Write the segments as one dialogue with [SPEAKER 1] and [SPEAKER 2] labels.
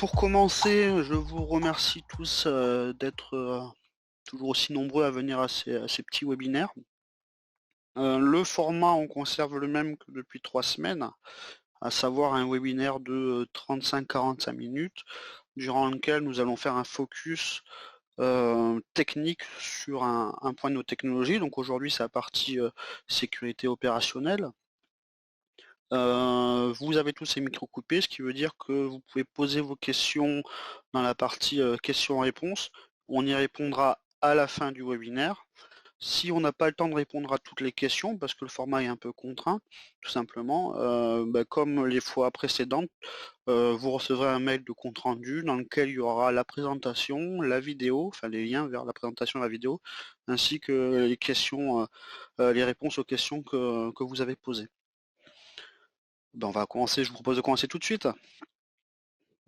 [SPEAKER 1] Pour commencer, je vous remercie tous d'être toujours aussi nombreux à venir à ces petits webinaires. Le format, on conserve le même que depuis 3 semaines, à savoir un webinaire de 35-45 minutes, durant lequel nous allons faire un focus technique sur un point de nos technologies. Donc aujourd'hui, c'est la partie sécurité opérationnelle. Vous avez tous ces micros coupés, ce qui veut dire que vous pouvez poser vos questions dans la partie questions-réponses. On y répondra à la fin du webinaire. Si on n'a pas le temps de répondre à toutes les questions, parce que le format est un peu contraint, tout simplement, comme les fois précédentes, vous recevrez un mail de compte-rendu dans lequel il y aura la présentation, la vidéo, enfin les liens vers la présentation et la vidéo, ainsi que les questions, les réponses aux questions que vous avez posées. On va commencer, je vous propose de commencer tout de suite.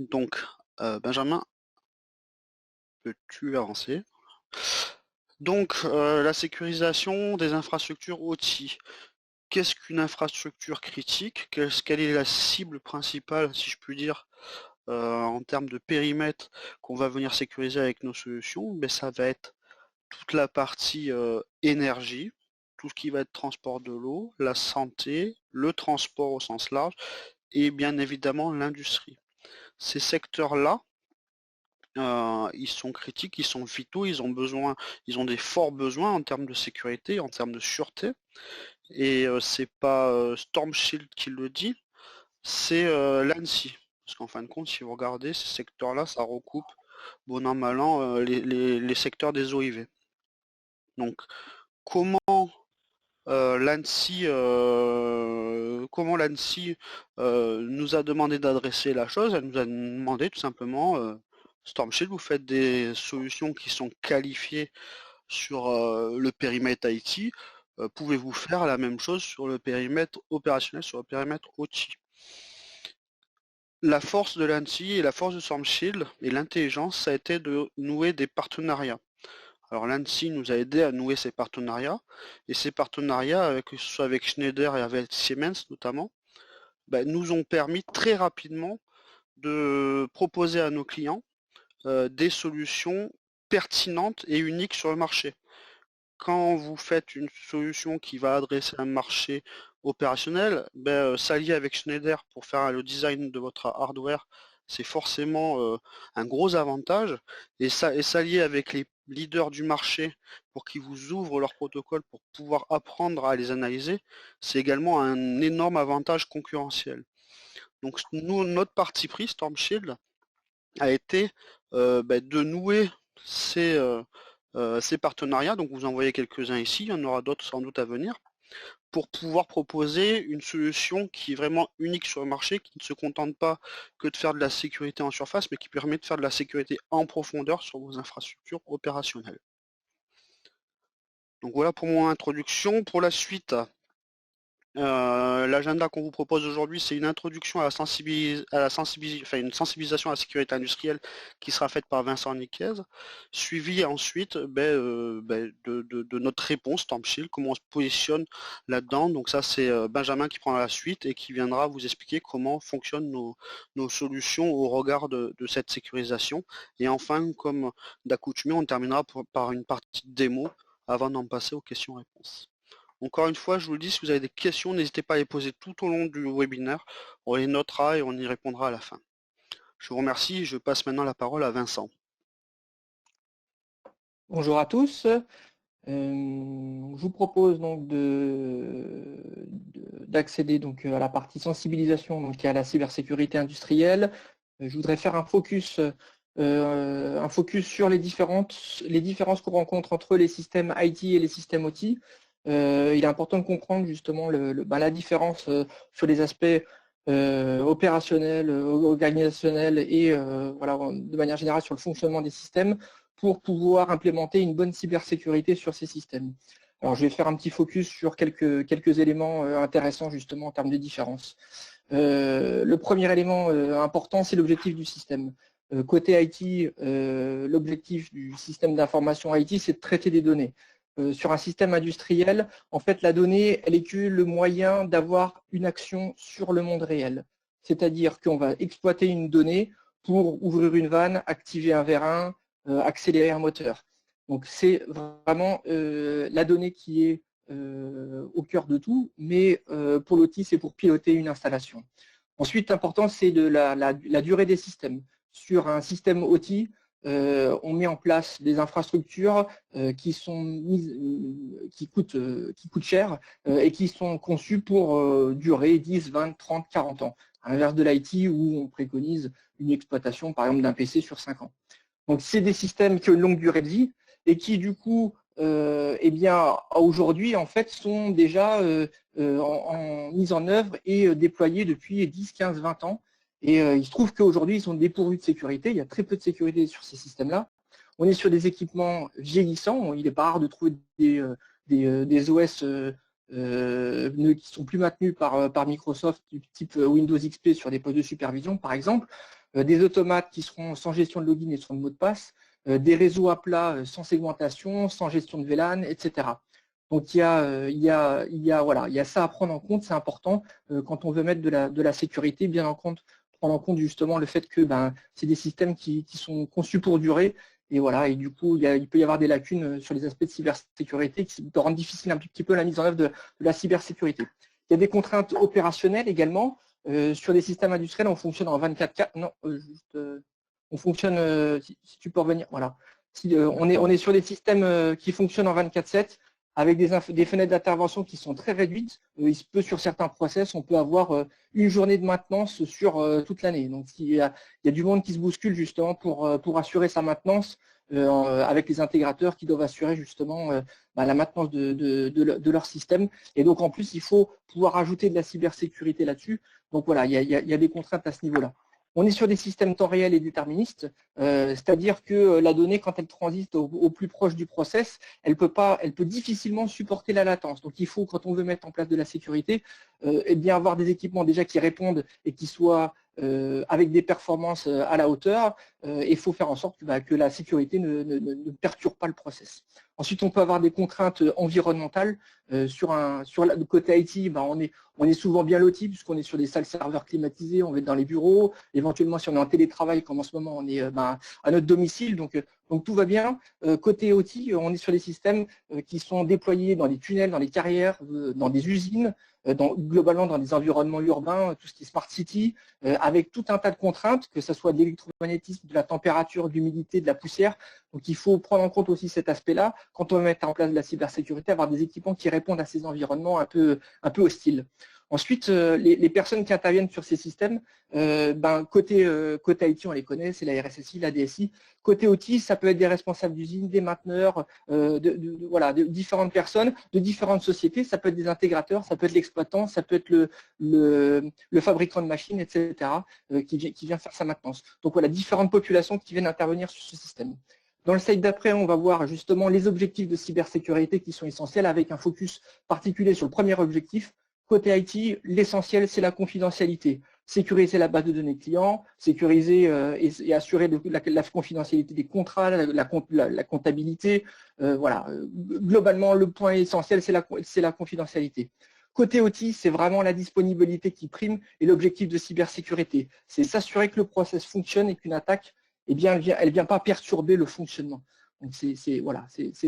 [SPEAKER 1] Donc, Benjamin, peux-tu avancer? Donc, la sécurisation des infrastructures OT. Qu'est-ce qu'une infrastructure critique? Quelle est la cible principale, si je puis dire, en termes de périmètre qu'on va venir sécuriser avec nos solutions? Ça va être toute la partie énergie, tout ce qui va être transport de l'eau, la santé, le transport au sens large, et bien évidemment l'industrie. Ces secteurs-là, ils sont critiques, ils sont vitaux, ils ont des forts besoins en termes de sécurité, en termes de sûreté. Et c'est pas Storm Shield qui le dit, c'est l'ANSSI. Parce qu'en fin de compte, si vous regardez, ces secteurs-là, ça recoupe, bon an, mal an, les secteurs des OIV. Donc, comment l'ANSSI nous a demandé d'adresser la chose? Elle nous a demandé tout simplement, Storm Shield, vous faites des solutions qui sont qualifiées sur le périmètre IT, pouvez-vous faire la même chose sur le périmètre opérationnel, sur le périmètre OT? La force de l'ANSSI et la force de Storm Shield et l'intelligence, ça a été de nouer des partenariats. Alors l'ANSSI nous a aidé à nouer ces partenariats, et ces partenariats, que ce soit avec Schneider et avec Siemens notamment, nous ont permis très rapidement de proposer à nos clients des solutions pertinentes et uniques sur le marché. Quand vous faites une solution qui va adresser un marché opérationnel, s'allier avec Schneider pour faire le design de votre hardware, c'est forcément un gros avantage. Et s'allier avec les leaders du marché pour qu'ils vous ouvrent leurs protocoles pour pouvoir apprendre à les analyser, c'est également un énorme avantage concurrentiel. Donc nous, notre parti pris, Storm Shield, a été de nouer ces partenariats. Donc vous en voyez quelques-uns ici, il y en aura d'autres sans doute à venir, pour pouvoir proposer une solution qui est vraiment unique sur le marché, qui ne se contente pas que de faire de la sécurité en surface, mais qui permet de faire de la sécurité en profondeur sur vos infrastructures opérationnelles. Donc voilà pour mon introduction. Pour la suite, l'agenda qu'on vous propose aujourd'hui, c'est une introduction à une sensibilisation à la sécurité industrielle qui sera faite par Vincent Niquez, suivie ensuite de notre réponse Storm Shield, comment on se positionne là-dedans. Donc ça, c'est Benjamin qui prendra la suite et qui viendra vous expliquer comment fonctionnent nos solutions au regard de cette sécurisation. Et enfin, comme d'accoutumé, on terminera par une partie de démo avant d'en passer aux questions-réponses. Encore une fois, je vous le dis, si vous avez des questions, n'hésitez pas à les poser tout au long du webinaire. On les notera et on y répondra à la fin. Je vous remercie et je passe maintenant la parole à Vincent.
[SPEAKER 2] Bonjour à tous. Je vous propose donc d'accéder à la partie sensibilisation, donc à la cybersécurité industrielle. Je voudrais faire un focus sur les différences qu'on rencontre entre les systèmes IT et les systèmes OT. Il est important de comprendre justement la différence sur les aspects opérationnels, organisationnels et de manière générale sur le fonctionnement des systèmes pour pouvoir implémenter une bonne cybersécurité sur ces systèmes. Alors, je vais faire un petit focus sur quelques éléments intéressants justement en termes de différence. Le premier élément important, c'est l'objectif du système. Côté IT, l'objectif du système d'information IT, c'est de traiter des données. Sur un système industriel, en fait, la donnée, elle est que le moyen d'avoir une action sur le monde réel. C'est-à-dire qu'on va exploiter une donnée pour ouvrir une vanne, activer un vérin, accélérer un moteur. Donc c'est vraiment la donnée qui est au cœur de tout, mais pour l'outil, c'est pour piloter une installation. Ensuite, important, c'est de la durée des systèmes. Sur un système OT, on met en place des infrastructures qui coûtent cher et qui sont conçues pour durer 10, 20, 30, 40 ans. À l'inverse de l'IT où on préconise une exploitation, par exemple, d'un PC sur 5 ans. Donc, c'est des systèmes qui ont une longue durée de vie et qui, du coup, eh bien, aujourd'hui, en fait, sont déjà mis en œuvre et déployés depuis 10, 15, 20 ans. Et il se trouve qu'aujourd'hui, ils sont dépourvus de sécurité. Il y a très peu de sécurité sur ces systèmes-là. On est sur des équipements vieillissants. Il n'est pas rare de trouver des OS qui sont plus maintenus par Microsoft, du type Windows XP sur des postes de supervision, par exemple. Des automates qui seront sans gestion de login et sans mot de passe, des réseaux à plat sans segmentation, sans gestion de VLAN, etc. Donc il y a ça à prendre en compte, c'est important quand on veut mettre de la sécurité, bien en compte, prendre en compte justement le fait que c'est des systèmes qui sont conçus pour durer, et voilà, et du coup il peut y avoir des lacunes sur les aspects de cybersécurité qui rendent difficile un petit peu la mise en œuvre de la cybersécurité. Il y a des contraintes opérationnelles également. Sur des systèmes industriels, on fonctionne en 24/4. Non, on fonctionne, si tu peux revenir, voilà. On est sur des systèmes qui fonctionnent en 24/7 avec des fenêtres d'intervention qui sont très réduites. Il se peut sur certains process, on peut avoir une journée de maintenance sur toute l'année. Donc il y a du monde qui se bouscule justement pour assurer sa maintenance avec les intégrateurs qui doivent assurer justement la maintenance de leur système. Et donc en plus, il faut pouvoir ajouter de la cybersécurité là-dessus. Donc voilà, il y a des contraintes à ce niveau-là. On est sur des systèmes temps réel et déterministes, c'est-à-dire que la donnée, quand elle transite au plus proche du process, elle peut difficilement supporter la latence. Donc il faut, quand on veut mettre en place de la sécurité, eh bien avoir des équipements déjà qui répondent et qui soient avec des performances à la hauteur. Il faut faire en sorte que la sécurité ne perturbe pas le process. Ensuite, on peut avoir des contraintes environnementales. Sur le côté IT, on est souvent bien loti puisqu'on est sur des salles serveurs climatisées, on va être dans les bureaux. Éventuellement, si on est en télétravail, comme en ce moment, on est à notre domicile, donc tout va bien. Côté OT, on est sur des systèmes qui sont déployés dans les tunnels, dans les carrières, dans des usines, globalement dans des environnements urbains, tout ce qui est smart city, avec tout un tas de contraintes, que ce soit de l'électromagnétisme, de la température, de l'humidité, de la poussière. Donc il faut prendre en compte aussi cet aspect-là quand on veut mettre en place de la cybersécurité, avoir des équipements qui répondent à ces environnements un peu hostiles. Ensuite, les personnes qui interviennent sur ces systèmes, côté IT, on les connaît, c'est la RSSI, la DSI. Côté OT, ça peut être des responsables d'usine, des mainteneurs, de différentes personnes, de différentes sociétés. Ça peut être des intégrateurs, ça peut être l'exploitant, ça peut être le fabricant de machines, etc., qui vient faire sa maintenance. Donc voilà, différentes populations qui viennent intervenir sur ce système. Dans le slide d'après, on va voir justement les objectifs de cybersécurité qui sont essentiels avec un focus particulier sur le premier objectif. Côté IT, l'essentiel, c'est la confidentialité. Sécuriser la base de données clients, sécuriser et assurer la confidentialité des contrats, la comptabilité. Voilà. Globalement, le point essentiel, c'est la confidentialité. Côté OT, c'est vraiment la disponibilité qui prime et l'objectif de cybersécurité. C'est s'assurer que le process fonctionne et qu'une attaque, eh bien, elle vient pas perturber le fonctionnement. Donc c'est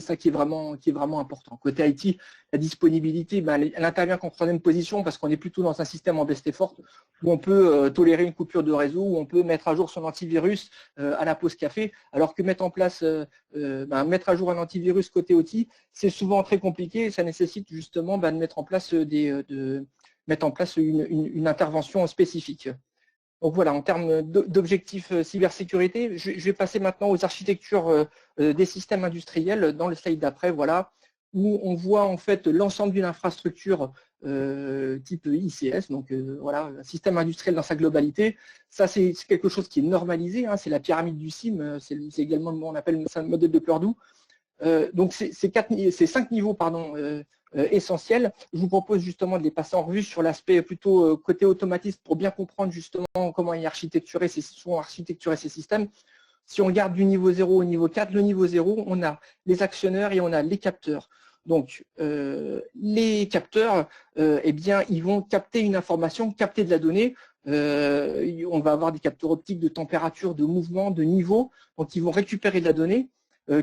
[SPEAKER 2] ça qui est vraiment important. Côté IT, la disponibilité, elle intervient qu'en troisième position parce qu'on est plutôt dans un système en best effort où on peut tolérer une coupure de réseau, où on peut mettre à jour son antivirus à la pause café, alors que mettre à jour un antivirus côté OT, c'est souvent très compliqué et ça nécessite justement de mettre en place une intervention spécifique. Donc voilà, en termes d'objectifs cybersécurité, je vais passer maintenant aux architectures des systèmes industriels dans le slide d'après, voilà, où on voit en fait l'ensemble d'une infrastructure type ICS, donc voilà, un système industriel dans sa globalité. Ça, c'est quelque chose qui est normalisé, hein, c'est la pyramide du CIM, c'est également, on appelle ça le modèle de Purdue. Donc ces 5 niveaux essentiels. Je vous propose justement de les passer en revue sur l'aspect plutôt côté automatisme pour bien comprendre justement comment sont architecturés ces systèmes. Si on regarde du niveau 0 au niveau 4, le niveau 0, on a les actionneurs et on a les capteurs. Donc les capteurs, eh bien, ils vont capter une information, capter de la donnée. On va avoir des capteurs optiques de température, de mouvement, de niveau, donc ils vont récupérer de la donnée,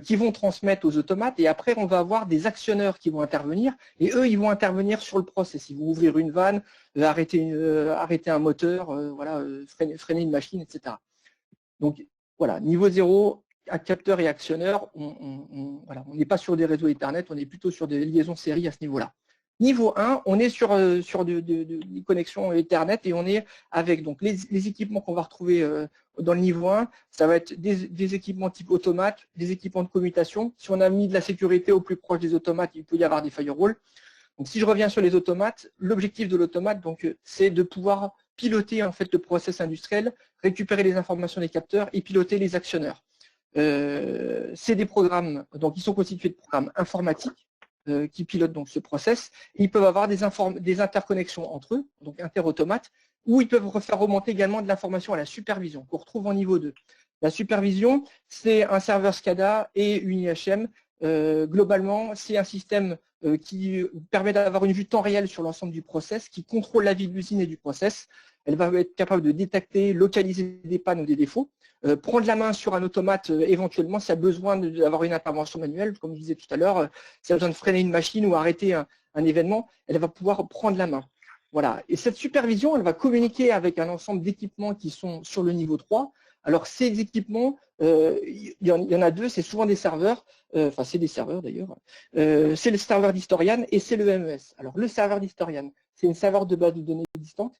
[SPEAKER 2] qui vont transmettre aux automates, et après on va avoir des actionneurs qui vont intervenir, et eux ils vont intervenir sur le process. Ils vont ouvrir une vanne, arrêter un moteur, voilà, freiner une machine, etc. Donc voilà, niveau 0, à capteur et actionneur, voilà, on n'est pas sur des réseaux Ethernet, on est plutôt sur des liaisons série à ce niveau-là. Niveau 1, on est sur des connexions Ethernet, et on est avec donc les équipements qu'on va retrouver dans le niveau 1, ça va être des équipements type automate, des équipements de commutation. Si on a mis de la sécurité au plus proche des automates, il peut y avoir des firewalls. Donc si je reviens sur les automates, l'objectif de l'automate, c'est de pouvoir piloter en fait le process industriel, récupérer les informations des capteurs et piloter les actionneurs. C'est des programmes, donc ils sont constitués de programmes informatiques qui pilotent donc ce process. Et ils peuvent avoir des interconnexions entre eux, donc interautomates, ou ils peuvent faire remonter également de l'information à la supervision, qu'on retrouve en niveau 2. La supervision, c'est un serveur SCADA et une IHM. Globalement, c'est un système qui permet d'avoir une vue temps réel sur l'ensemble du process, qui contrôle la vie de l'usine et du process. Elle va être capable de détecter, localiser des pannes ou des défauts, prendre la main sur un automate éventuellement s'il y a besoin d'avoir une intervention manuelle, comme je disais tout à l'heure, s'il y a besoin de freiner une machine ou arrêter un événement, elle va pouvoir prendre la main. Voilà. Et cette supervision, elle va communiquer avec un ensemble d'équipements qui sont sur le niveau 3. Alors ces équipements, il y en a deux, c'est souvent des serveurs, enfin c'est des serveurs d'ailleurs, c'est le serveur d'Historian et c'est le MES. Alors le serveur d'Historian, c'est une serveur de base de données distante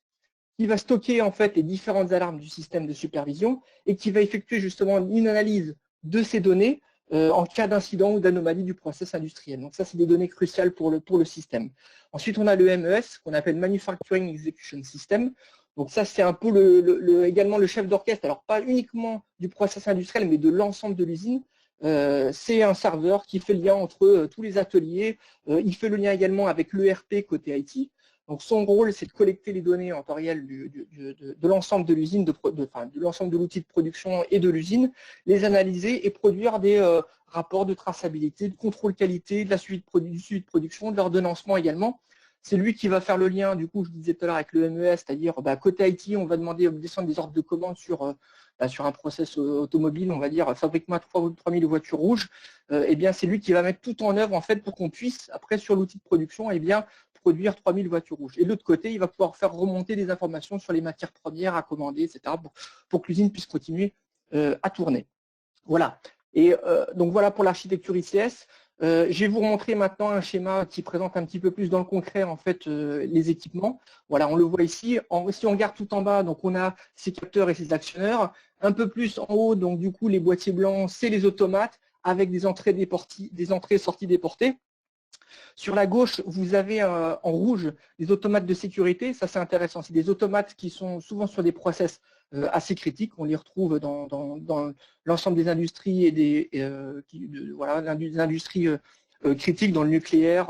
[SPEAKER 2] qui va stocker en fait les différentes alarmes du système de supervision et qui va effectuer justement une analyse de ces données en cas d'incident ou d'anomalie du process industriel. Donc ça, c'est des données cruciales pour le système. Ensuite, on a le MES, qu'on appelle Manufacturing Execution System. Donc ça, c'est un peu également le chef d'orchestre, alors pas uniquement du process industriel, mais de l'ensemble de l'usine. C'est un serveur qui fait le lien entre tous les ateliers. Il fait le lien également avec l'ERP côté IT. Donc son rôle, c'est de collecter les données en temps réel de l'ensemble de l'usine, de l'ensemble de l'outil de production et de l'usine, les analyser et produire des rapports de traçabilité, de contrôle qualité, de la suivi de production, de l'ordonnancement également. C'est lui qui va faire le lien, du coup, je disais tout à l'heure avec le MES, c'est-à-dire côté IT, on va demander de descendre des ordres de commande sur un process automobile, on va dire, fabrique-moi 3000 voitures rouges. Eh bien, c'est lui qui va mettre tout en œuvre en fait pour qu'on puisse, après sur l'outil de production, eh bien, produire 3000 voitures rouges. Et de l'autre côté, il va pouvoir faire remonter des informations sur les matières premières à commander, etc., pour que l'usine puisse continuer à tourner. Voilà. Et donc voilà pour l'architecture ICS. Je vais vous montrer maintenant un schéma qui présente un petit peu plus dans le concret en fait les équipements. Voilà, on le voit ici. Si on regarde tout en bas, donc on a ces capteurs et ces actionneurs. Un peu plus en haut, donc du coup les boîtiers blancs, c'est les automates avec des entrées sorties déportées. Sur la gauche, vous avez en rouge des automates de sécurité. Ça, c'est intéressant. C'est des automates qui sont souvent sur des process assez critiques. On les retrouve dans l'ensemble des industries et des industries critiques, dans le nucléaire,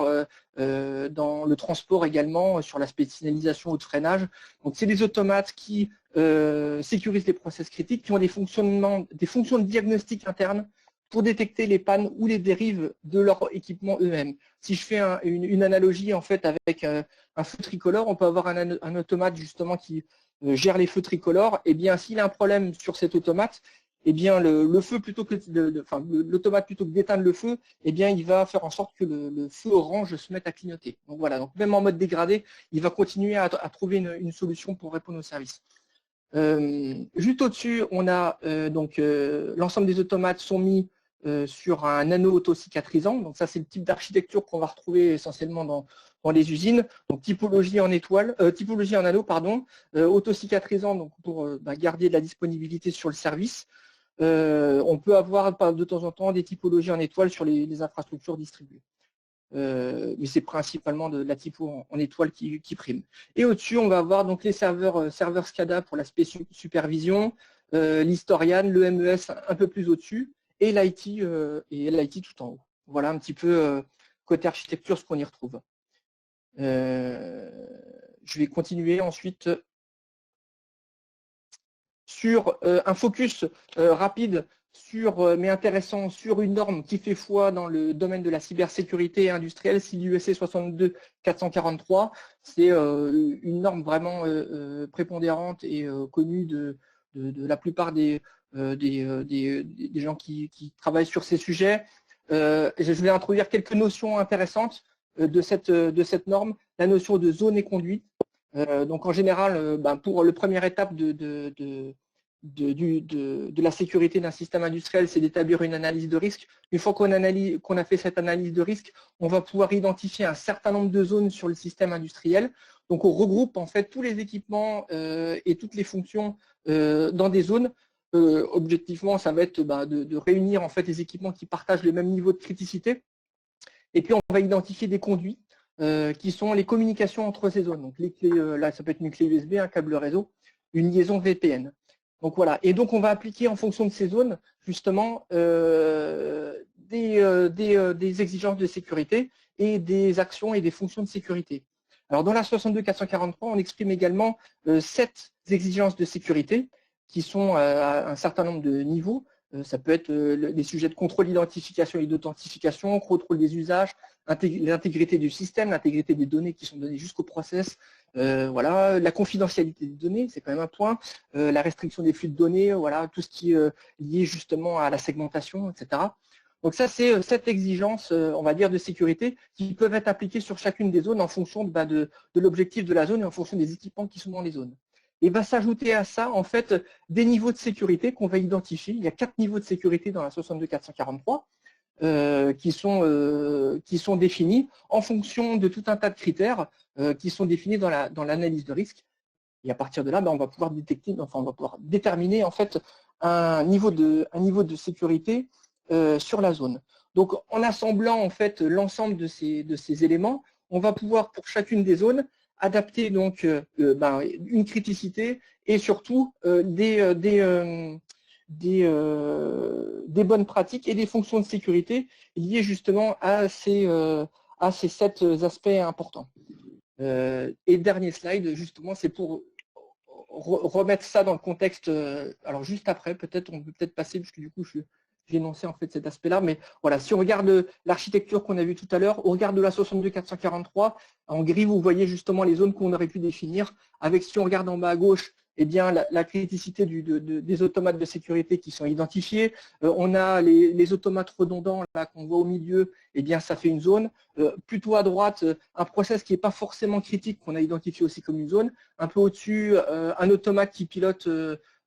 [SPEAKER 2] dans le transport également, sur l'aspect de signalisation ou de freinage. Donc, c'est des automates qui sécurisent les process critiques, qui ont des fonctions de diagnostic interne pour détecter les pannes ou les dérives de leur équipement eux-mêmes. Si je fais une analogie en fait avec un feu tricolore, on peut avoir un automate justement qui gère les feux tricolores. Et bien s'il a un problème sur cet automate, et bien l'automate plutôt que d'éteindre le feu, et bien il va faire en sorte que le feu orange se mette à clignoter. Donc voilà, donc même en mode dégradé, il va continuer à trouver une solution pour répondre au service. Juste au-dessus, on a l'ensemble des automates sont mis sur un anneau auto-cicatrisant. Donc ça, c'est le type d'architecture qu'on va retrouver essentiellement dans les usines. Donc typologie en anneau, auto-cicatrisant, donc pour garder de la disponibilité sur le service. On peut avoir de temps en temps des typologies en étoile sur les infrastructures distribuées. Mais c'est principalement de la typo en étoile qui prime. Et au-dessus, on va avoir donc les serveurs SCADA pour l'aspect supervision, l'Historian, le MES un peu plus au-dessus, et l'IT tout en haut. Voilà un petit peu côté architecture ce qu'on y retrouve. Je vais continuer ensuite sur un focus rapide mais intéressant, sur une norme qui fait foi dans le domaine de la cybersécurité industrielle, c'est l'UEC 62443. C'est une norme vraiment prépondérante et connue de la plupart des gens qui travaillent sur ces sujets. Je vais introduire quelques notions intéressantes de cette norme. La notion de zone et conduite. Donc en général, pour la première étape de la sécurité d'un système industriel, c'est d'établir une analyse de risque. Une fois qu'on a fait cette analyse de risque, on va pouvoir identifier un certain nombre de zones sur le système industriel. Donc on regroupe en fait tous les équipements et toutes les fonctions dans des zones. Objectivement, ça va être de réunir en fait les équipements qui partagent le même niveau de criticité. Et puis on va identifier des conduits qui sont les communications entre ces zones. Donc les clés, là, ça peut être une clé USB, un câble réseau, une liaison VPN. Donc voilà. Et donc on va appliquer en fonction de ces zones justement des exigences de sécurité et des actions et des fonctions de sécurité. Alors dans la 62443, on exprime également 7 exigences de sécurité qui sont à un certain nombre de niveaux. Ça peut être les sujets de contrôle d'identification et d'authentification, contrôle des usages, l'intégrité du système, l'intégrité des données qui sont données jusqu'au process, voilà, la confidentialité des données, c'est quand même un point, la restriction des flux de données, voilà, tout ce qui est lié justement à la segmentation, etc. Donc ça, c'est 7 exigences, on va dire, de sécurité qui peuvent être appliquées sur chacune des zones en fonction de l'objectif de la zone et en fonction des équipements qui sont dans les zones. Et va s'ajouter à ça, en fait, des niveaux de sécurité qu'on va identifier. Il y a 4 niveaux de sécurité dans la 62443 qui sont définis en fonction de tout un tas de critères qui sont définis dans l'analyse de risque. Et à partir de là, on va pouvoir déterminer en fait un niveau de sécurité sur la zone. Donc, en assemblant en fait l'ensemble de ces éléments, on va pouvoir pour chacune des zones adapter donc une criticité et surtout des bonnes pratiques et des fonctions de sécurité liées justement à ces 7 aspects importants. Et dernier slide, justement, c'est pour remettre ça dans le contexte. Alors juste après, peut-être on peut peut-être passer, parce que du coup j'ai énoncé en fait cet aspect-là, mais voilà, si on regarde l'architecture qu'on a vue tout à l'heure, au regard de la 62443, en gris, vous voyez justement les zones qu'on aurait pu définir, avec, si on regarde en bas à gauche, eh bien, la criticité des automates de sécurité qui sont identifiés. On a les automates redondants là qu'on voit au milieu, eh bien, ça fait une zone. Plutôt à droite, un process qui n'est pas forcément critique qu'on a identifié aussi comme une zone. Un peu au-dessus, un automate qui pilote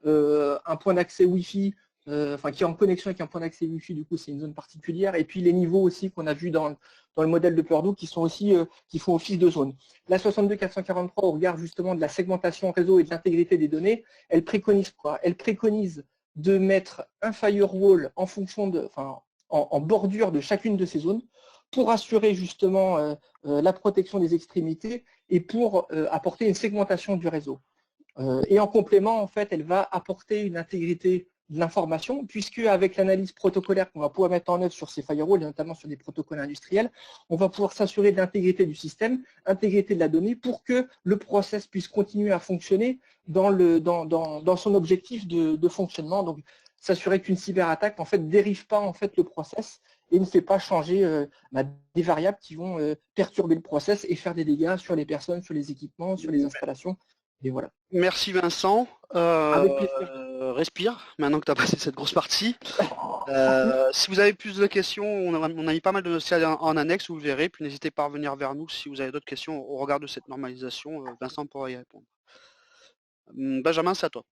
[SPEAKER 2] un point d'accès Wi-Fi, qui est en connexion avec un point d'accès Wi-Fi, du coup c'est une zone particulière. Et puis les niveaux aussi qu'on a vu dans le modèle de Purdue qui sont aussi qui font office de zone. La 62443, au regard justement de la segmentation réseau et de l'intégrité des données, elle préconise quoi? Elle préconise de mettre un firewall en fonction en bordure de chacune de ces zones pour assurer justement la protection des extrémités et pour apporter une segmentation du réseau. Et en complément, en fait, elle va apporter une intégrité de l'information, puisque avec l'analyse protocolaire qu'on va pouvoir mettre en œuvre sur ces firewalls, et notamment sur des protocoles industriels, on va pouvoir s'assurer de l'intégrité du système, intégrité de la donnée, pour que le process puisse continuer à fonctionner dans son objectif de fonctionnement. Donc, s'assurer qu'une cyberattaque en fait dérive pas en fait le process et ne fait pas changer des variables qui vont perturber le process et faire des dégâts sur les personnes, sur les équipements, sur les installations. Et voilà.
[SPEAKER 1] Merci Vincent.
[SPEAKER 2] Avec plaisir.
[SPEAKER 1] Respire, maintenant que tu as passé cette grosse partie. Si vous avez plus de questions, on a mis pas mal de dossiers en annexe, vous le verrez, puis n'hésitez pas à revenir vers nous si vous avez d'autres questions au regard de cette normalisation. Vincent pourra y répondre. Benjamin, c'est à toi.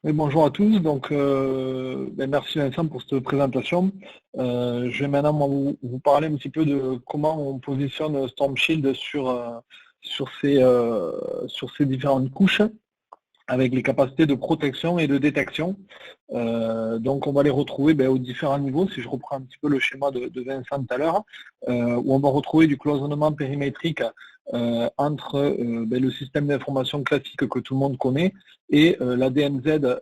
[SPEAKER 3] Oui, bonjour à tous. Donc, merci Vincent pour cette présentation. Je vais maintenant vous parler un petit peu de comment on positionne Storm Shield sur ces différentes couches avec les capacités de protection et de détection. Donc on va les retrouver aux différents niveaux, si je reprends un petit peu le schéma de Vincent tout à l'heure, où on va retrouver du cloisonnement périmétrique entre le système d'information classique que tout le monde connaît et la DMZ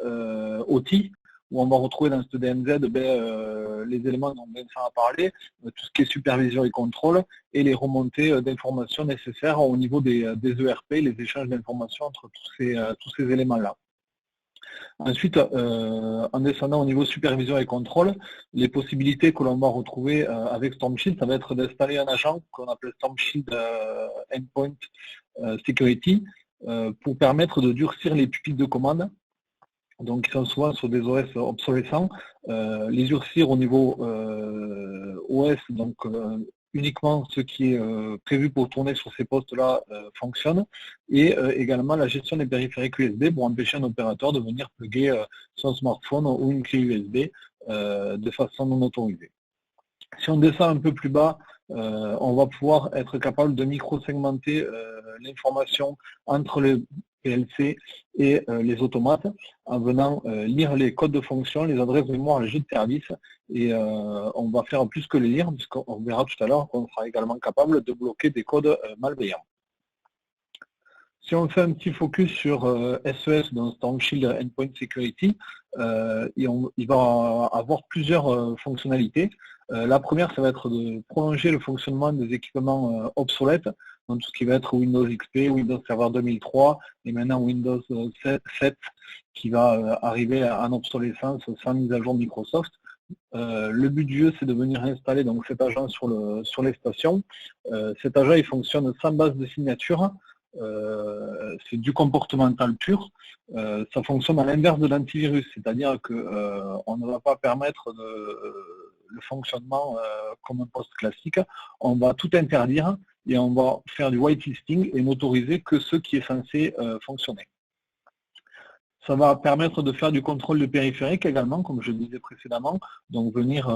[SPEAKER 3] OT, où on va retrouver dans ce DMZ les éléments dont Vincent a parlé, tout ce qui est supervision et contrôle, et les remontées d'informations nécessaires au niveau des ERP, les échanges d'informations entre tous ces éléments-là. Ensuite, en descendant au niveau supervision et contrôle, les possibilités que l'on va retrouver avec Storm Shield, ça va être d'installer un agent qu'on appelle Storm Shield Endpoint Security pour permettre de durcir les pupilles de commande. Donc, ils sont souvent sur des OS obsolescents, les durcir au niveau OS, donc uniquement ce qui est prévu pour tourner sur ces postes-là fonctionne, et également la gestion des périphériques USB pour empêcher un opérateur de venir plugger son smartphone ou une clé USB de façon non autorisée. Si on descend un peu plus bas, on va pouvoir être capable de micro-segmenter l'information entre les PLC et les automates en venant lire les codes de fonction, les adresses de mémoire, les jeux de service, et on va faire plus que les lire, puisqu'on verra tout à l'heure qu'on sera également capable de bloquer des codes malveillants. Si on fait un petit focus sur SES dans Storm Shield Endpoint Security, il va avoir plusieurs fonctionnalités. La première, ça va être de prolonger le fonctionnement des équipements obsolètes, donc tout ce qui va être Windows XP, Windows Server 2003 et maintenant Windows 7 qui va arriver en obsolescence sans mise à jour Microsoft. Le but du jeu, c'est de venir installer donc, cet agent sur les stations. Cet agent, il fonctionne sans base de signature. C'est du comportemental pur. Ça fonctionne à l'inverse de l'antivirus, c'est-à-dire qu'on ne va pas permettre le fonctionnement comme un poste classique. On va tout interdire et on va faire du whitelisting et n'autoriser que ce qui est censé fonctionner. Ça va permettre de faire du contrôle de périphérique également, comme je le disais précédemment, donc venir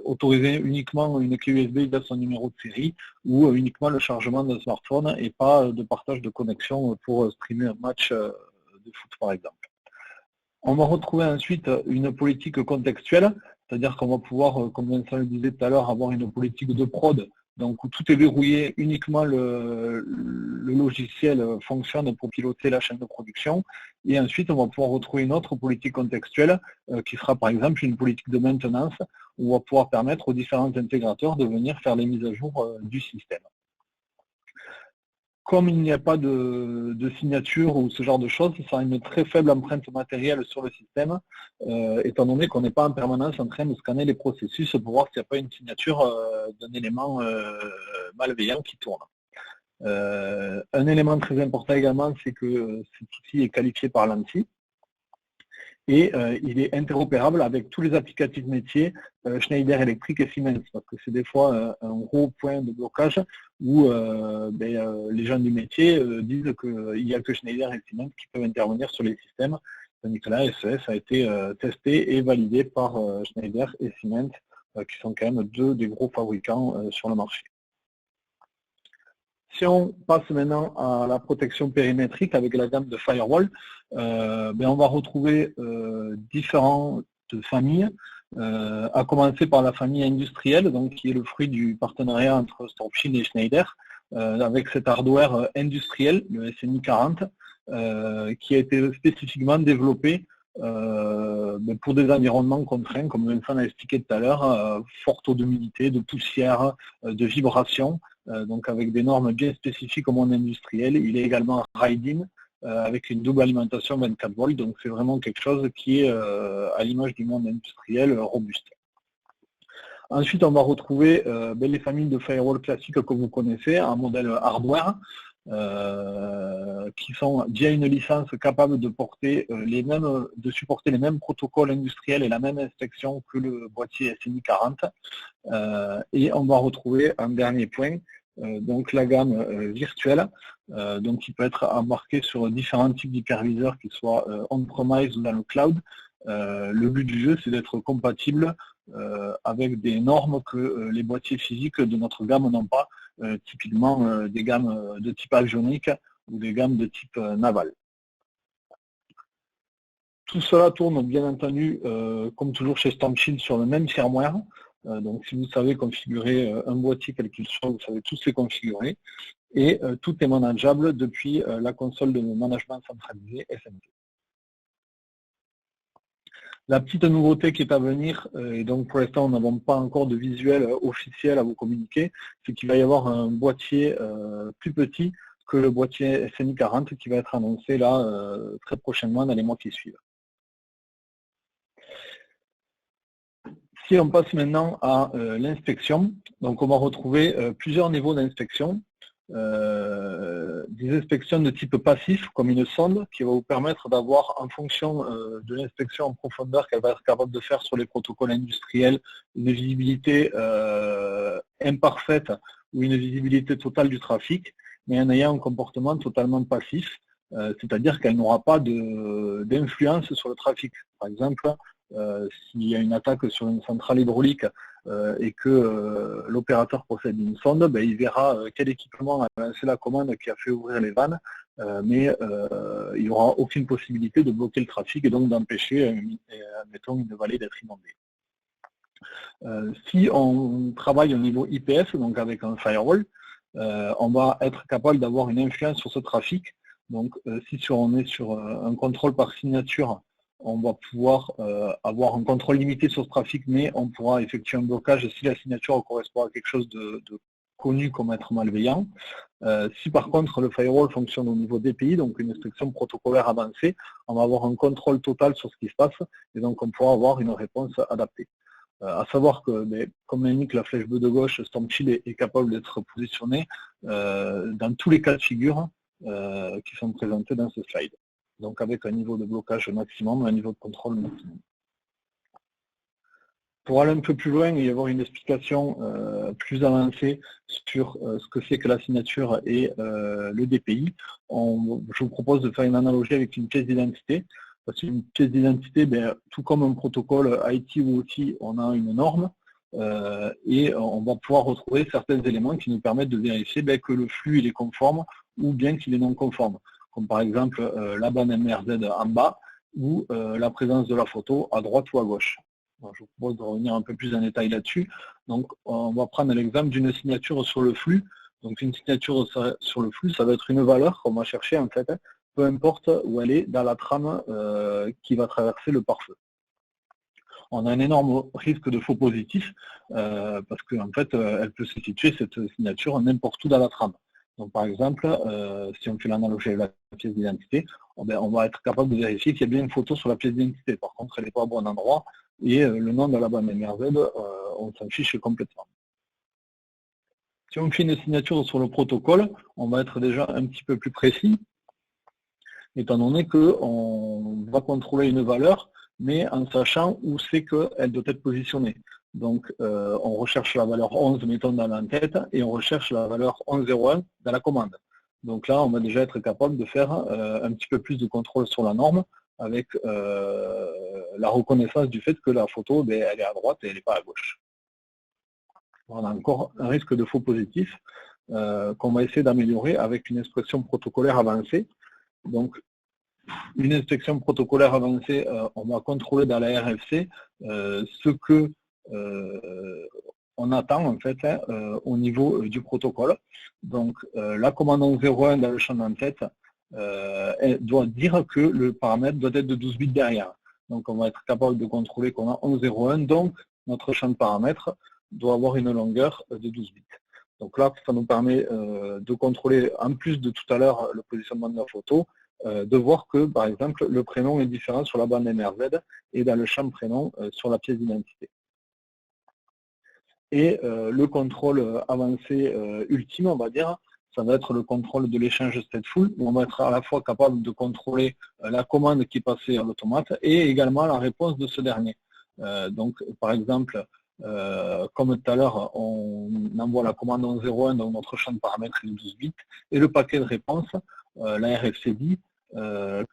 [SPEAKER 3] autoriser uniquement une clé USB à son numéro de série ou uniquement le chargement d'un smartphone et pas de partage de connexion pour streamer un match de foot par exemple. On va retrouver ensuite une politique contextuelle, c'est-à-dire qu'on va pouvoir, comme Vincent le disait tout à l'heure, avoir une politique de prod, donc où tout est verrouillé, uniquement le logiciel fonctionne pour piloter la chaîne de production. Et ensuite, on va pouvoir retrouver une autre politique contextuelle qui sera par exemple une politique de maintenance où on va pouvoir permettre aux différents intégrateurs de venir faire les mises à jour du système. Comme il n'y a pas de signature ou ce genre de choses, ça a une très faible empreinte matérielle sur le système, étant donné qu'on n'est pas en permanence en train de scanner les processus pour voir s'il n'y a pas une signature d'un élément malveillant qui tourne. Un élément très important également, c'est que cet outil est qualifié par l'ANSI et il est interopérable avec tous les applicatifs métiers Schneider Electric et Siemens, parce que c'est des fois un gros point de blocage où les gens du métier disent qu'il n'y a que Schneider et Siemens qui peuvent intervenir sur les systèmes, tandis que là, SES a été testé et validé par Schneider et Siemens, qui sont quand même deux des gros fabricants sur le marché. Si on passe maintenant à la protection périmétrique avec la gamme de Firewall, on va retrouver différentes familles, à commencer par la famille industrielle, donc qui est le fruit du partenariat entre Storm Shield et Schneider, avec cet hardware industriel, le SNI 40, qui a été spécifiquement développé pour des environnements contraints, comme Vincent l'a expliqué tout à l'heure, fort taux d'humidité, de poussière, de vibration, donc avec des normes bien spécifiques au monde industriel. Il est également RIDIN, avec une double alimentation 24 volts, donc c'est vraiment quelque chose qui est, à l'image du monde industriel, robuste. Ensuite, on va retrouver les familles de firewall classiques que vous connaissez, en modèle hardware, qui sont via une licence capable de porter de supporter les mêmes protocoles industriels et la même inspection que le boîtier SNI 40. Et on va retrouver un dernier point, donc la gamme virtuelle, donc qui peut être embarquée sur différents types d'hyperviseurs, qu'ils soient on-premise ou dans le cloud. Le but du jeu, c'est d'être compatible avec des normes que les boîtiers physiques de notre gamme n'ont pas, typiquement des gammes de type avionique ou des gammes de type naval. Tout cela tourne bien entendu, comme toujours chez Storm Shield, sur le même firmware. Donc si vous savez configurer un boîtier quel qu'il soit, vous savez tous les configurer. Et tout est manageable depuis la console de management centralisé SMT. La petite nouveauté qui est à venir, et donc pour l'instant nous n'avons pas encore de visuel officiel à vous communiquer, c'est qu'il va y avoir un boîtier plus petit que le boîtier SNI 40 qui va être annoncé là très prochainement dans les mois qui suivent. Si on passe maintenant à l'inspection, donc on va retrouver plusieurs niveaux d'inspection. Des inspections de type passif, comme une sonde, qui va vous permettre d'avoir, en fonction de l'inspection en profondeur qu'elle va être capable de faire sur les protocoles industriels, une visibilité imparfaite ou une visibilité totale du trafic, mais en ayant un comportement totalement passif, c'est-à-dire qu'elle n'aura pas d'influence sur le trafic. Par exemple, s'il y a une attaque sur une centrale hydraulique et que l'opérateur possède une sonde, ben, il verra quel équipement a lancé la commande qui a fait ouvrir les vannes, mais il n'y aura aucune possibilité de bloquer le trafic et donc d'empêcher, mettons, une vallée d'être inondée. Si on travaille au niveau IPS, donc avec un firewall, on va être capable d'avoir une influence sur ce trafic. Donc si on est sur un contrôle par signature, on va pouvoir avoir un contrôle limité sur ce trafic, mais on pourra effectuer un blocage si la signature correspond à quelque chose de connu comme être malveillant. Si par contre le firewall fonctionne au niveau DPI, donc une inspection protocolaire avancée, on va avoir un contrôle total sur ce qui se passe et donc on pourra avoir une réponse adaptée. À savoir que, comme l'indique la flèche bleue de gauche, Storm Shield est capable d'être positionné dans tous les cas de figure qui sont présentés dans ce slide. Donc avec un niveau de blocage maximum, un niveau de contrôle maximum. Pour aller un peu plus loin et y avoir une explication plus avancée sur ce que c'est que la signature et le DPI, je vous propose de faire une analogie avec une pièce d'identité. Parce qu'une pièce d'identité, tout comme un protocole IT ou OT, on a une norme et on va pouvoir retrouver certains éléments qui nous permettent de vérifier que le flux il est conforme ou bien qu'il est non conforme. Comme par exemple la bande MRZ en bas ou la présence de la photo à droite ou à gauche. Alors, je vous propose de revenir un peu plus en détail là-dessus. Donc on va prendre l'exemple d'une signature sur le flux. Donc une signature sur le flux, ça va être une valeur qu'on va chercher en fait, peu importe où elle est dans la trame qui va traverser le pare-feu. On a un énorme risque de faux positif parce qu'en fait, elle peut se situer, cette signature, n'importe où dans la trame. Donc par exemple, si on fait l'analogie avec la pièce d'identité, on va être capable de vérifier qu'il y a bien une photo sur la pièce d'identité. Par contre, elle n'est pas au bon endroit et le nom de la bande MRZ, on s'en fiche complètement. Si on fait une signature sur le protocole, on va être déjà un petit peu plus précis, étant donné qu'on va contrôler une valeur, mais en sachant où c'est qu'elle doit être positionnée. Donc, on recherche la valeur 11, mettons, dans l'entête, et on recherche la valeur 11.01 dans la commande. Donc là, on va déjà être capable de faire un petit peu plus de contrôle sur la norme, avec la reconnaissance du fait que la photo, elle est à droite et elle n'est pas à gauche. On a encore un risque de faux positif qu'on va essayer d'améliorer avec une inspection protocolaire avancée. Donc, une inspection protocolaire avancée, on va contrôler dans la RFC ce que on attend en fait au niveau du protocole. Donc, la commande 11.01 dans le champ d'entête elle doit dire que le paramètre doit être de 12 bits derrière. Donc, on va être capable de contrôler qu'on a 11.01, donc notre champ de paramètres doit avoir une longueur de 12 bits. Donc là, ça nous permet de contrôler, en plus de tout à l'heure, le positionnement de la photo, de voir que, par exemple, le prénom est différent sur la bande MRZ et dans le champ prénom sur la pièce d'identité. Et le contrôle avancé ultime, on va dire, ça va être le contrôle de l'échange stateful, où on va être à la fois capable de contrôler la commande qui est passée à l'automate et également la réponse de ce dernier. Donc, par exemple, comme tout à l'heure, on envoie la commande 11.01 dans notre champ de paramètres de 12 bits, et le paquet de réponse, la RFC dit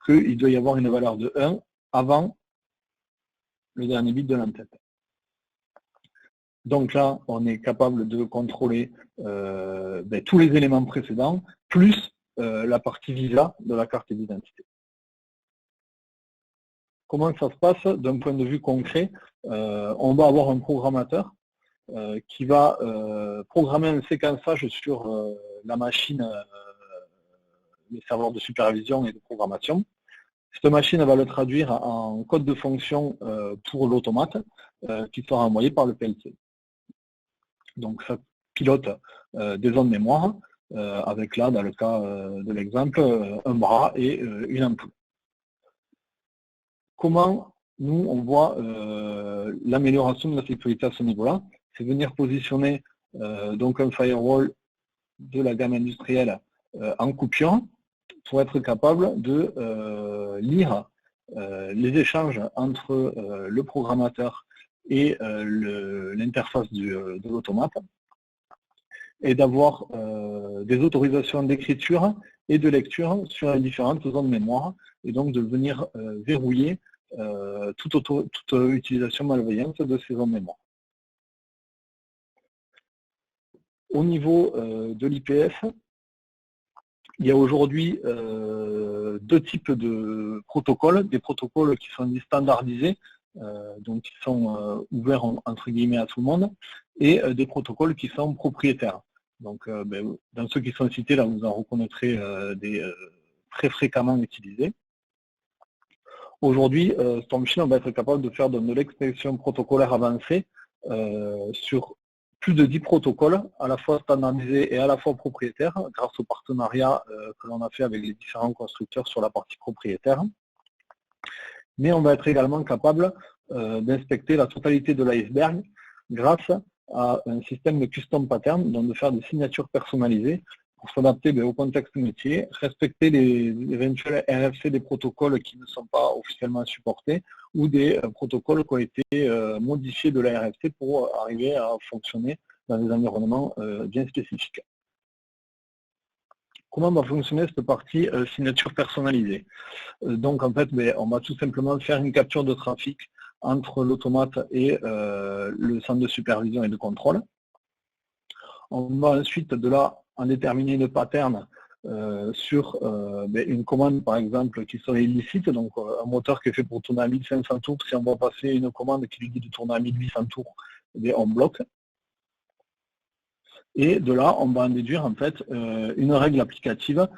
[SPEAKER 3] qu'il doit y avoir une valeur de 1 avant le dernier bit de l'entête. Donc là, on est capable de contrôler tous les éléments précédents, plus la partie visa de la carte d'identité. Comment ça se passe d'un point de vue concret? On va avoir un programmateur qui va programmer un séquençage sur la machine, les serveurs de supervision et de programmation. Cette machine va le traduire en code de fonction pour l'automate qui sera envoyé par le PLC. Donc ça pilote des zones mémoire avec là, dans le cas de l'exemple, un bras et une ampoule. Comment nous, on voit l'amélioration de la sécurité à ce niveau-là? C'est venir positionner donc un firewall de la gamme industrielle en coupure pour être capable de lire les échanges entre le programmateur et l'interface de l'automate et d'avoir des autorisations d'écriture et de lecture sur les différentes zones de mémoire et donc de venir verrouiller toute utilisation malveillante de ces zones de mémoire. Au niveau de l'IPF, il y a aujourd'hui deux types de protocoles, des protocoles qui sont standardisés, donc qui sont ouverts entre guillemets à tout le monde, et des protocoles qui sont propriétaires. Donc dans ceux qui sont cités, là vous en reconnaîtrez des très fréquemment utilisés. Aujourd'hui, Storm Shield, on va être capable de faire de l'expression protocolaire avancée sur plus de 10 protocoles, à la fois standardisés et à la fois propriétaires, grâce au partenariat que l'on a fait avec les différents constructeurs sur la partie propriétaire. Mais on va être également capable d'inspecter la totalité de l'iceberg grâce à un système de custom pattern, donc de faire des signatures personnalisées pour s'adapter au contexte métier, respecter les éventuels RFC des protocoles qui ne sont pas officiellement supportés ou des protocoles qui ont été modifiés de la RFC pour arriver à fonctionner dans des environnements bien spécifiques. Comment va fonctionner cette partie signature personnalisée? Donc en fait, on va tout simplement faire une capture de trafic entre l'automate et le centre de supervision et de contrôle. On va ensuite de là en déterminer le pattern sur une commande par exemple qui serait illicite, donc un moteur qui est fait pour tourner à 1500 tours, si on va passer une commande qui lui dit de tourner à 1800 tours, on bloque. Et de là, on va en déduire en fait une règle applicative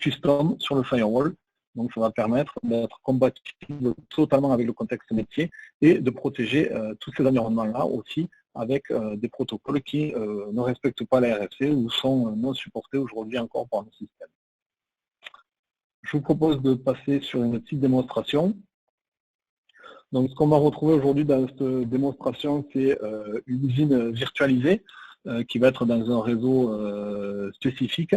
[SPEAKER 3] custom sur le firewall. Donc ça va permettre d'être compatible totalement avec le contexte métier et de protéger tous ces environnements-là aussi avec des protocoles qui ne respectent pas la RFC ou sont non supportés aujourd'hui encore par le système. Je vous propose de passer sur une petite démonstration. Donc ce qu'on va retrouver aujourd'hui dans cette démonstration, c'est une usine virtualisée qui va être dans un réseau spécifique,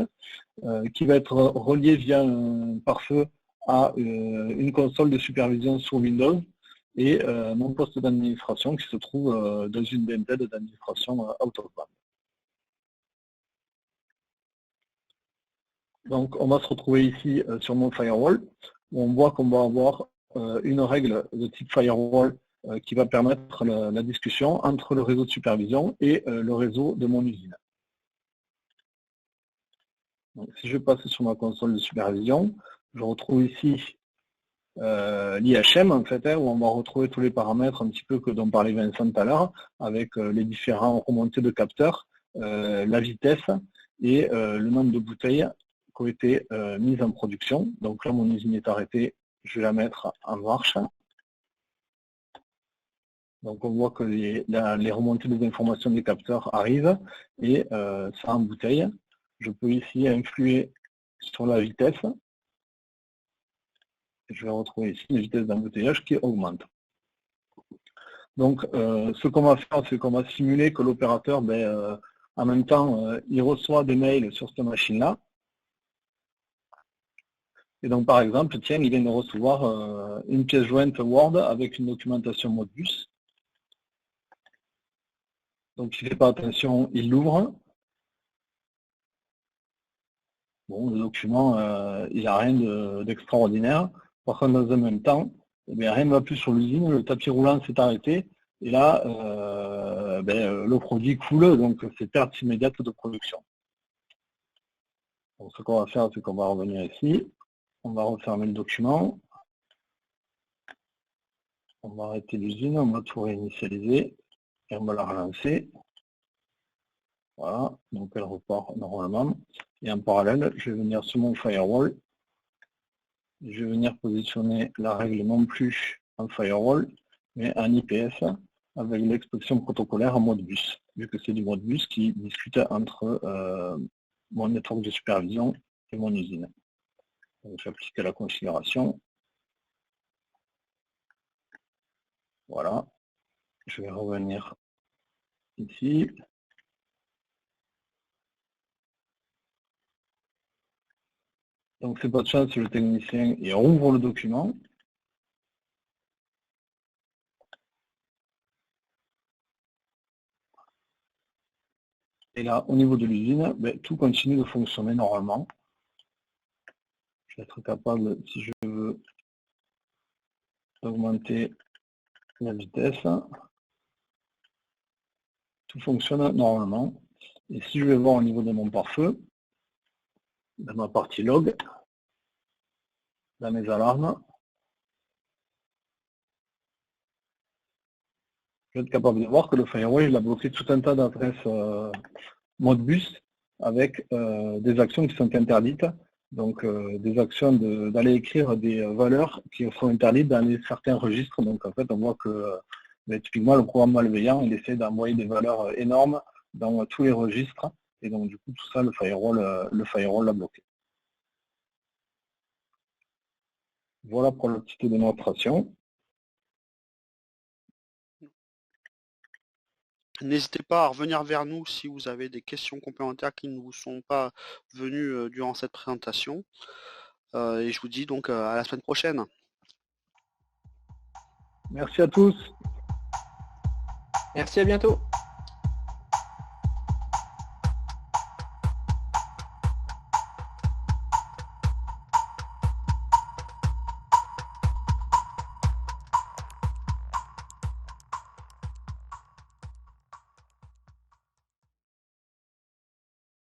[SPEAKER 3] qui va être relié via un pare-feu à une console de supervision sur Windows et mon poste d'administration qui se trouve dans une DMZ d'administration out of band. Donc on va se retrouver ici sur mon firewall où on voit qu'on va avoir une règle de type firewall qui va permettre la discussion entre le réseau de supervision et le réseau de mon usine. Donc, si je passe sur ma console de supervision, je retrouve ici l'IHM en fait, où on va retrouver tous les paramètres un petit peu que dont parlait Vincent tout à l'heure, avec les différents remontées de capteurs, la vitesse et le nombre de bouteilles qui ont été mises en production. Donc là, mon usine est arrêtée, je vais la mettre en marche. Donc on voit que les remontées des informations des capteurs arrivent et ça en bouteille. Je peux ici influer sur la vitesse. Je vais retrouver ici une vitesse d'embouteillage qui augmente. Donc ce qu'on va faire, c'est qu'on va simuler que l'opérateur, en même temps, il reçoit des mails sur cette machine-là. Et donc par exemple, tiens, il vient de recevoir une pièce jointe Word avec une documentation Modbus. Donc il ne fait pas attention, il l'ouvre. Bon, le document, il n'y a rien d'extraordinaire. Par contre, dans le même temps, rien ne va plus sur l'usine, le tapis roulant s'est arrêté, et là, le produit coule, donc c'est perte immédiate de production. Donc ce qu'on va faire, c'est qu'on va revenir ici, on va refermer le document, on va arrêter l'usine, on va tout réinitialiser, et on va la relancer. Voilà, donc elle repart normalement. Et en parallèle, je vais venir sur mon firewall. Je vais venir positionner la règle non plus en firewall, mais en IPS avec l'expression protocolaire en Modbus, vu que c'est du Modbus qui discute entre mon network de supervision et mon usine. Donc j'applique la configuration. Voilà. Je vais revenir ici. Donc c'est pas de chance, le technicien il rouvre le document. Et là, au niveau de l'usine, ben, tout continue de fonctionner normalement. Je vais être capable, si je veux, d'augmenter la vitesse. Tout fonctionne normalement. Et si je vais voir au niveau de mon pare-feu, dans ma partie log, dans mes alarmes, je vais être capable de voir que le firewall il a bloqué tout un tas d'adresses Modbus avec des actions qui sont interdites. Donc des actions d'aller écrire des valeurs qui sont interdites dans certains registres. Donc en fait on voit que typiquement le programme malveillant il essaie d'envoyer des valeurs énormes dans tous les registres. Et donc du coup tout ça le firewall l'a bloqué. Voilà pour la petite démonstration.
[SPEAKER 1] N'hésitez pas à revenir vers nous si vous avez des questions complémentaires qui ne vous sont pas venues durant cette présentation. Et je vous dis donc à la semaine prochaine.
[SPEAKER 3] Merci à tous.
[SPEAKER 2] Merci, à bientôt.